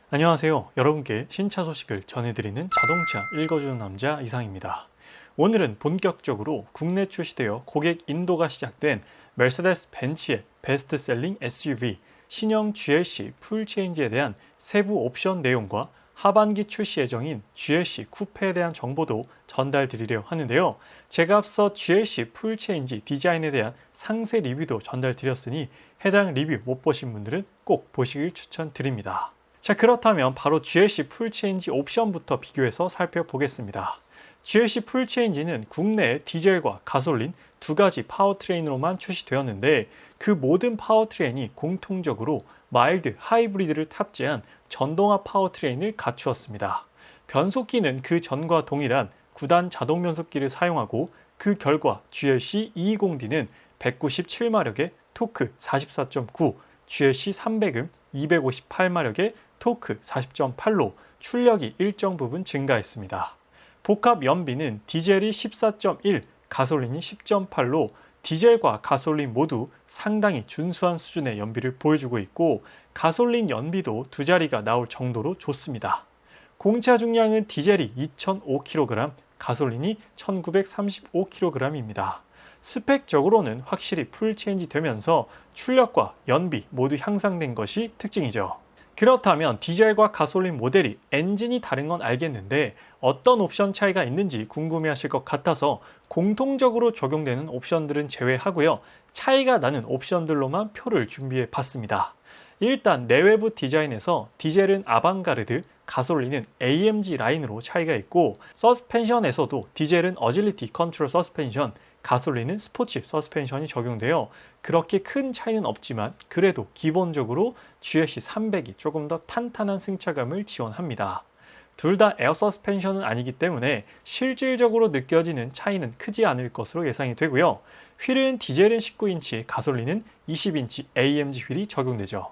안녕하세요. 여러분께 신차 소식을 전해드리는 자동차 읽어주는 남자 이상입니다. 오늘은 본격적으로 국내 출시되어 고객 인도가 시작된 메르세데스 벤츠의 베스트셀링 SUV 신형 GLC 풀체인지에 대한 세부 옵션 내용과 하반기 출시 예정인 GLC 쿠페에 대한 정보도 전달드리려 하는데요. 제가 앞서 GLC 풀체인지 디자인에 대한 상세 리뷰도 전달드렸으니 해당 리뷰 못 보신 분들은 꼭 보시길 추천드립니다. 자, 그렇다면 바로 GLC 풀체인지 옵션부터 비교해서 살펴보겠습니다. GLC 풀체인지는 국내 디젤과 가솔린 두 가지 파워트레인으로만 출시되었는데 그 모든 파워트레인이 공통적으로 마일드 하이브리드를 탑재한 전동화 파워트레인을 갖추었습니다. 변속기는 그 전과 동일한 9단 자동 변속기를 사용하고 그 결과 GLC 220D는 197마력의 토크 44.9, GLC 300은 258마력의 토크 40.8로 출력이 일정 부분 증가했습니다. 복합 연비는 디젤이 14.1, 가솔린이 10.8로 디젤과 가솔린 모두 상당히 준수한 수준의 연비를 보여주고 있고 가솔린 연비도 두 자리가 나올 정도로 좋습니다. 공차 중량은 디젤이 2,005kg, 가솔린이 1,935kg입니다. 스펙적으로는 확실히 풀체인지 되면서 출력과 연비 모두 향상된 것이 특징이죠. 그렇다면 디젤과 가솔린 모델이 엔진이 다른 건 알겠는데 어떤 옵션 차이가 있는지 궁금해하실 것 같아서 공통적으로 적용되는 옵션들은 제외하고요. 차이가 나는 옵션들로만 표를 준비해 봤습니다. 일단 내외부 디자인에서 디젤은 아방가르드, 가솔린은 AMG 라인으로 차이가 있고 서스펜션에서도 디젤은 어질리티 컨트롤 서스펜션, 가솔린은 스포츠 서스펜션이 적용되어 그렇게 큰 차이는 없지만 그래도 기본적으로 GLC 300이 조금 더 탄탄한 승차감을 지원합니다. 둘 다 에어 서스펜션은 아니기 때문에 실질적으로 느껴지는 차이는 크지 않을 것으로 예상이 되고요. 휠은 디젤은 19인치, 가솔린은 20인치 AMG 휠이 적용되죠.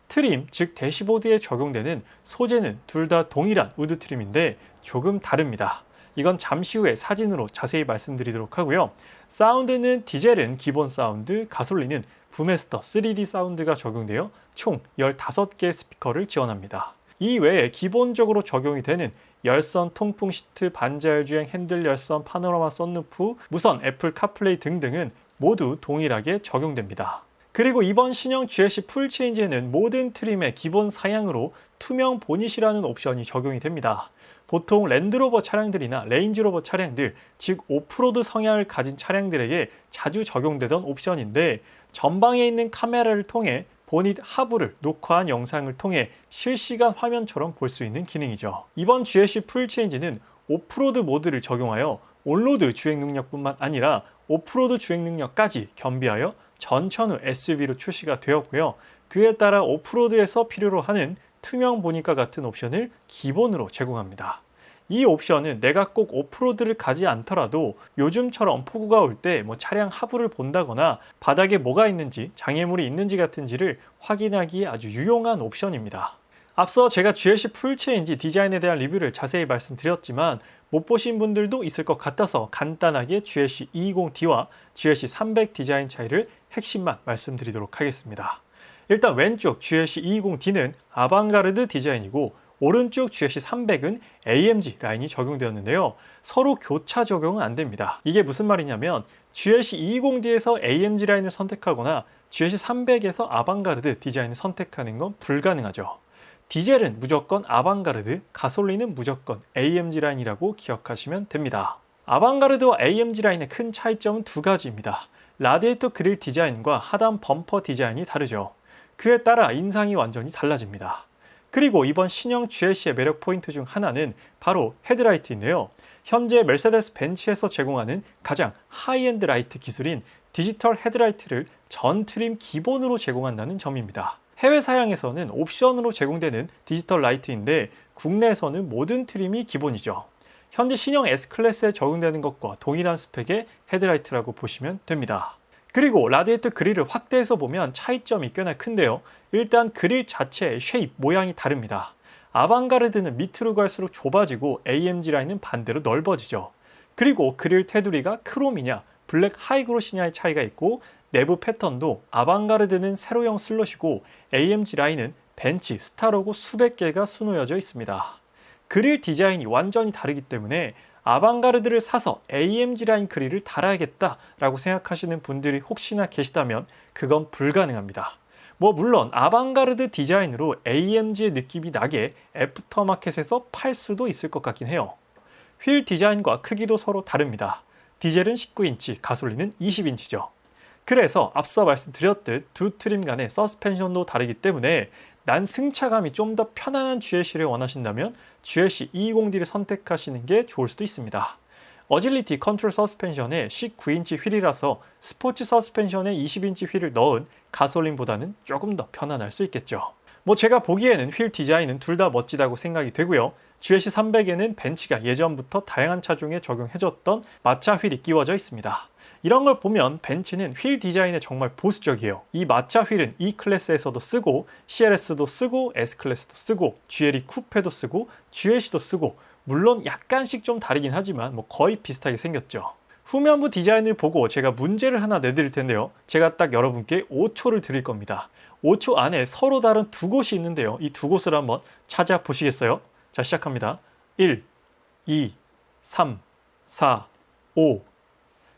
트림, 즉 대시보드에 적용되는 소재는 둘 다 동일한 우드 트림인데 조금 다릅니다. 이건 잠시 후에 사진으로 자세히 말씀드리도록 하고요. 사운드는 디젤은 기본 사운드, 가솔린은 부메스터 3D 사운드가 적용되어 총 15개의 스피커를 지원합니다. 이 외에 기본적으로 적용이 되는 열선, 통풍 시트, 반자율 주행, 핸들 열선, 파노라마 선루프, 무선 애플 카플레이 등등은 모두 동일하게 적용됩니다. 그리고 이번 신형 GLC 풀체인지에는 모든 트림의 기본 사양으로 투명 보닛이라는 옵션이 적용이 됩니다. 보통 랜드로버 차량들이나 레인지로버 차량들, 즉 오프로드 성향을 가진 차량들에게 자주 적용되던 옵션인데 전방에 있는 카메라를 통해 보닛 하부를 녹화한 영상을 통해 실시간 화면처럼 볼 수 있는 기능이죠. 이번 GLC 풀체인지는 오프로드 모드를 적용하여 온로드 주행 능력뿐만 아니라 오프로드 주행 능력까지 겸비하여 전천후 SUV로 출시가 되었고요. 그에 따라 오프로드에서 필요로 하는 투명 보닛과 같은 옵션을 기본으로 제공합니다. 이 옵션은 내가 꼭 오프로드를 가지 않더라도 요즘처럼 폭우가 올 때 차량 하부를 본다거나 바닥에 뭐가 있는지, 장애물이 있는지 같은지를 확인하기에 아주 유용한 옵션입니다. 앞서 제가 GLC 풀체인지 디자인에 대한 리뷰를 자세히 말씀드렸지만 못 보신 분들도 있을 것 같아서 간단하게 GLC 220D와 GLC 300 디자인 차이를 핵심만 말씀드리도록 하겠습니다. 일단 왼쪽 GLC 220D는 아방가르드 디자인이고 오른쪽 GLC 300은 AMG 라인이 적용되었는데요. 서로 교차 적용은 안 됩니다. 이게 무슨 말이냐면 GLC 220D에서 AMG 라인을 선택하거나 GLC 300에서 아방가르드 디자인을 선택하는 건 불가능하죠. 디젤은 무조건 아방가르드, 가솔린은 무조건 AMG 라인이라고 기억하시면 됩니다. 아방가르드와 AMG 라인의 큰 차이점은 두 가지입니다. 라디에이터 그릴 디자인과 하단 범퍼 디자인이 다르죠. 그에 따라 인상이 완전히 달라집니다. 그리고 이번 신형 GLC의 매력 포인트 중 하나는 바로 헤드라이트인데요. 현재 메르세데스 벤츠에서 제공하는 가장 하이엔드 라이트 기술인 디지털 헤드라이트를 전 트림 기본으로 제공한다는 점입니다. 해외 사양에서는 옵션으로 제공되는 디지털 라이트인데 국내에서는 모든 트림이 기본이죠. 현재 신형 S클래스에 적용되는 것과 동일한 스펙의 헤드라이트라고 보시면 됩니다. 그리고 라디에이터 그릴을 확대해서 보면 차이점이 꽤나 큰데요. 일단 그릴 자체의 쉐입, 모양이 다릅니다. 아방가르드는 밑으로 갈수록 좁아지고 AMG 라인은 반대로 넓어지죠. 그리고 그릴 테두리가 크롬이냐 블랙 하이그로시냐의 차이가 있고 내부 패턴도 아방가르드는 세로형 슬롯이고 AMG 라인은 벤츠, 스타로고 수백 개가 수놓여져 있습니다. 그릴 디자인이 완전히 다르기 때문에 아방가르드를 사서 AMG 라인 그릴을 달아야겠다라고 생각하시는 분들이 혹시나 계시다면 그건 불가능합니다. 물론 아방가르드 디자인으로 AMG의 느낌이 나게 애프터마켓에서 팔 수도 있을 것 같긴 해요. 휠 디자인과 크기도 서로 다릅니다. 디젤은 19인치, 가솔린은 20인치죠. 그래서 앞서 말씀드렸듯 두 트림 간의 서스펜션도 다르기 때문에 난 승차감이 좀 더 편안한 GLC를 원하신다면 GLC 220D를 선택하시는 게 좋을 수도 있습니다. 어질리티 컨트롤 서스펜션에 19인치 휠이라서 스포츠 서스펜션에 20인치 휠을 넣은 가솔린보다는 조금 더 편안할 수 있겠죠. 제가 보기에는 휠 디자인은 둘 다 멋지다고 생각이 되고요. GLC 300에는 벤츠가 예전부터 다양한 차종에 적용해줬던 마차 휠이 끼워져 있습니다. 이런 걸 보면 벤츠는 휠 디자인에 정말 보수적이에요. 이 마차 휠은 E클래스에서도 쓰고 CLS도 쓰고 S클래스도 쓰고 GLE 쿠페도 쓰고 GLC도 쓰고 물론 약간씩 좀 다르긴 하지만 거의 비슷하게 생겼죠. 후면부 디자인을 보고 제가 문제를 하나 내드릴 텐데요. 제가 딱 여러분께 5초를 드릴 겁니다. 5초 안에 서로 다른 두 곳이 있는데요. 이 두 곳을 한번 찾아보시겠어요? 자, 시작합니다. 1, 2, 3, 4, 5.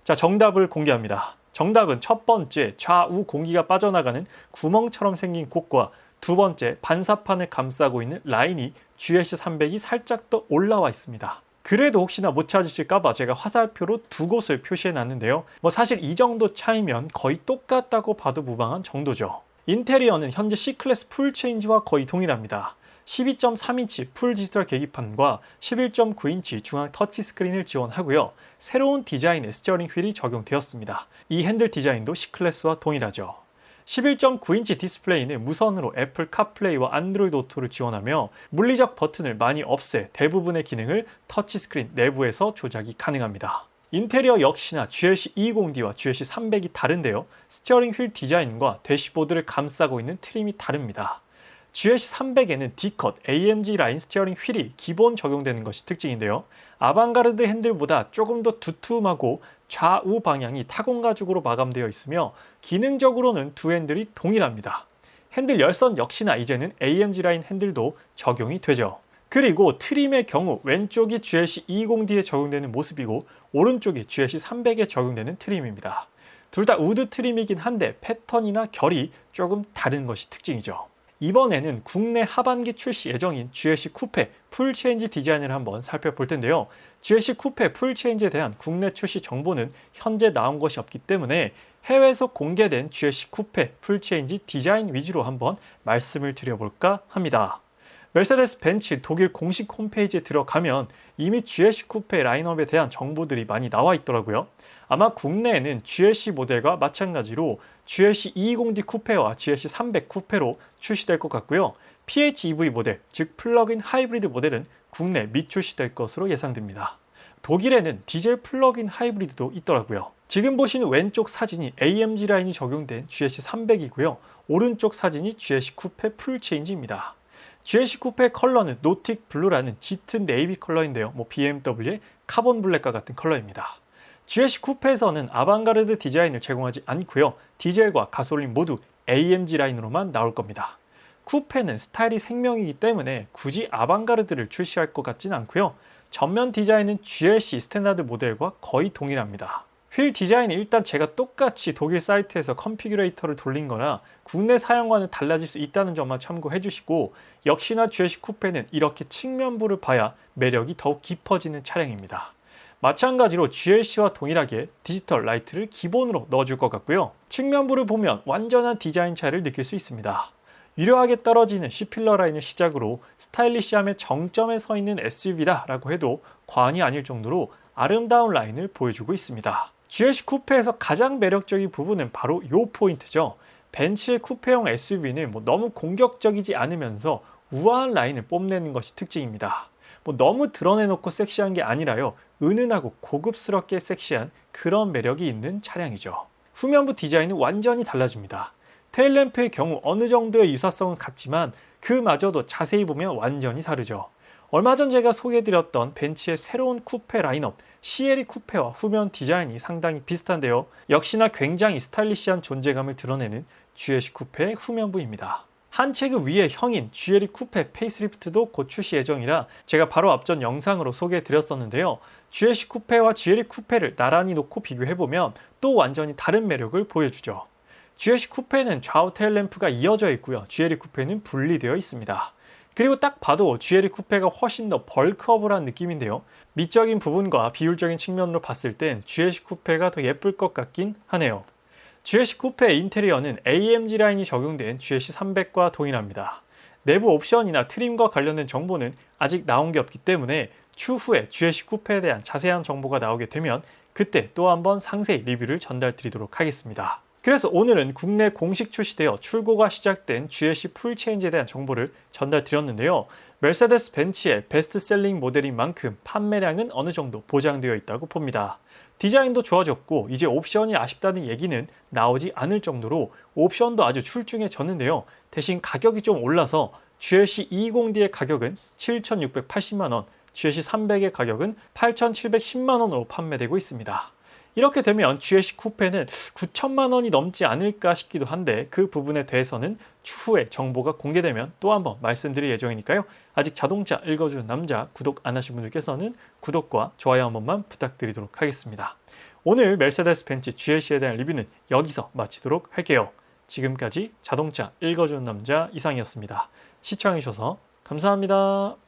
자, 정답을 공개합니다. 정답은 첫 번째 좌우 공기가 빠져나가는 구멍처럼 생긴 곳과 두 번째 반사판을 감싸고 있는 라인이 GLC 300이 살짝 더 올라와 있습니다. 그래도 혹시나 못 찾으실까봐 제가 화살표로 두 곳을 표시해 놨는데요. 사실 이 정도 차이면 거의 똑같다고 봐도 무방한 정도죠. 인테리어는 현재 C클래스 풀체인지와 거의 동일합니다. 12.3인치 풀 디지털 계기판과 11.9인치 중앙 터치스크린을 지원하고요. 새로운 디자인의 스티어링 휠이 적용되었습니다. 이 핸들 디자인도 C클래스와 동일하죠. 11.9인치 디스플레이는 무선으로 애플 카플레이와 안드로이드 오토를 지원하며 물리적 버튼을 많이 없애 대부분의 기능을 터치스크린 내부에서 조작이 가능합니다. 인테리어 역시나 GLC 220D와 GLC 300이 다른데요. 스티어링 휠 디자인과 대시보드를 감싸고 있는 트림이 다릅니다. GLC 300에는 D컷 AMG 라인 스티어링 휠이 기본 적용되는 것이 특징인데요. 아방가르드 핸들보다 조금 더 두툼하고 좌우 방향이 타공 가죽으로 마감되어 있으며 기능적으로는 두 핸들이 동일합니다. 핸들 열선 역시나 이제는 AMG 라인 핸들도 적용이 되죠. 그리고 트림의 경우 왼쪽이 GLC 220D에 적용되는 모습이고 오른쪽이 GLC 300에 적용되는 트림입니다. 둘 다 우드 트림이긴 한데 패턴이나 결이 조금 다른 것이 특징이죠. 이번에는 국내 하반기 출시 예정인 GLC 쿠페 풀체인지 디자인을 한번 살펴볼 텐데요. GLC 쿠페 풀체인지에 대한 국내 출시 정보는 현재 나온 것이 없기 때문에 해외에서 공개된 GLC 쿠페 풀체인지 디자인 위주로 한번 말씀을 드려볼까 합니다. 메르세데스 벤츠 독일 공식 홈페이지에 들어가면 이미 GLC 쿠페 라인업에 대한 정보들이 많이 나와 있더라고요. 아마 국내에는 GLC 모델과 마찬가지로 GLC 220D 쿠페와 GLC 300 쿠페로 출시될 것 같고요. PHEV 모델, 즉 플러그인 하이브리드 모델은 국내 미출시될 것으로 예상됩니다. 독일에는 디젤 플러그인 하이브리드도 있더라고요. 지금 보시는 왼쪽 사진이 AMG 라인이 적용된 GLC 300이고요. 오른쪽 사진이 GLC 쿠페 풀체인지입니다. GLC 쿠페 컬러는 노틱 블루라는 짙은 네이비 컬러인데요. BMW의 카본 블랙과 같은 컬러입니다. GLC 쿠페에서는 아방가르드 디자인을 제공하지 않고요. 디젤과 가솔린 모두 AMG 라인으로만 나올 겁니다. 쿠페는 스타일이 생명이기 때문에 굳이 아방가르드를 출시할 것 같진 않고요. 전면 디자인은 GLC 스탠다드 모델과 거의 동일합니다. 휠 디자인은 일단 제가 똑같이 독일 사이트에서 컨피규레이터를 돌린 거나 국내 사양과는 달라질 수 있다는 점만 참고해 주시고 역시나 GLC 쿠페는 이렇게 측면부를 봐야 매력이 더욱 깊어지는 차량입니다. 마찬가지로 GLC와 동일하게 디지털 라이트를 기본으로 넣어줄 것 같고요. 측면부를 보면 완전한 디자인 차이를 느낄 수 있습니다. 유려하게 떨어지는 C필러 라인을 시작으로 스타일리시함의 정점에 서 있는 SUV다라고 해도 과언이 아닐 정도로 아름다운 라인을 보여주고 있습니다. GLC 쿠페에서 가장 매력적인 부분은 바로 이 포인트죠. 벤츠의 쿠페형 SUV는 너무 공격적이지 않으면서 우아한 라인을 뽐내는 것이 특징입니다. 너무 드러내놓고 섹시한 게 아니라요. 은은하고 고급스럽게 섹시한 그런 매력이 있는 차량이죠. 후면부 디자인은 완전히 달라집니다. 테일램프의 경우 어느 정도의 유사성은 같지만 그마저도 자세히 보면 완전히 다르죠. 얼마 전 제가 소개해드렸던 벤츠의 새로운 쿠페 라인업 CLE 쿠페와 후면 디자인이 상당히 비슷한데요. 역시나 굉장히 스타일리시한 존재감을 드러내는 GLC 쿠페의 후면부입니다. 한 체급 위의 형인 GLE 쿠페 페이스리프트도 곧 출시 예정이라 제가 바로 앞전 영상으로 소개해 드렸었는데요. GLC 쿠페와 GLE 쿠페를 나란히 놓고 비교해보면 또 완전히 다른 매력을 보여주죠. GLC 쿠페는 좌우 테일램프가 이어져 있고요. GLE 쿠페는 분리되어 있습니다. 그리고 딱 봐도 GLE 쿠페가 훨씬 더 벌크업을 느낌인데요. 미적인 부분과 비율적인 측면으로 봤을 땐 GLC 쿠페가 더 예쁠 것 같긴 하네요. GLC 쿠페의 인테리어는 AMG 라인이 적용된 GLC 300과 동일합니다. 내부 옵션이나 트림과 관련된 정보는 아직 나온 게 없기 때문에 추후에 GLC 쿠페에 대한 자세한 정보가 나오게 되면 그때 또 한번 상세히 리뷰를 전달드리도록 하겠습니다. 그래서 오늘은 국내 공식 출시되어 출고가 시작된 GLC 풀체인지에 대한 정보를 전달드렸는데요. 메르세데스 벤츠의 베스트셀링 모델인 만큼 판매량은 어느 정도 보장되어 있다고 봅니다. 디자인도 좋아졌고 이제 옵션이 아쉽다는 얘기는 나오지 않을 정도로 옵션도 아주 출중해졌는데요. 대신 가격이 좀 올라서 GLC 220D의 가격은 7,680만원, GLC 300의 가격은 8,710만원으로 판매되고 있습니다. 이렇게 되면 GLC 쿠페는 9천만 원이 넘지 않을까 싶기도 한데 그 부분에 대해서는 추후에 정보가 공개되면 또 한번 말씀드릴 예정이니까요. 아직 자동차 읽어주는 남자 구독 안 하신 분들께서는 구독과 좋아요 한 번만 부탁드리도록 하겠습니다. 오늘 메르세데스 벤츠 GLC에 대한 리뷰는 여기서 마치도록 할게요. 지금까지 자동차 읽어주는 남자 이상이었습니다. 시청해주셔서 감사합니다.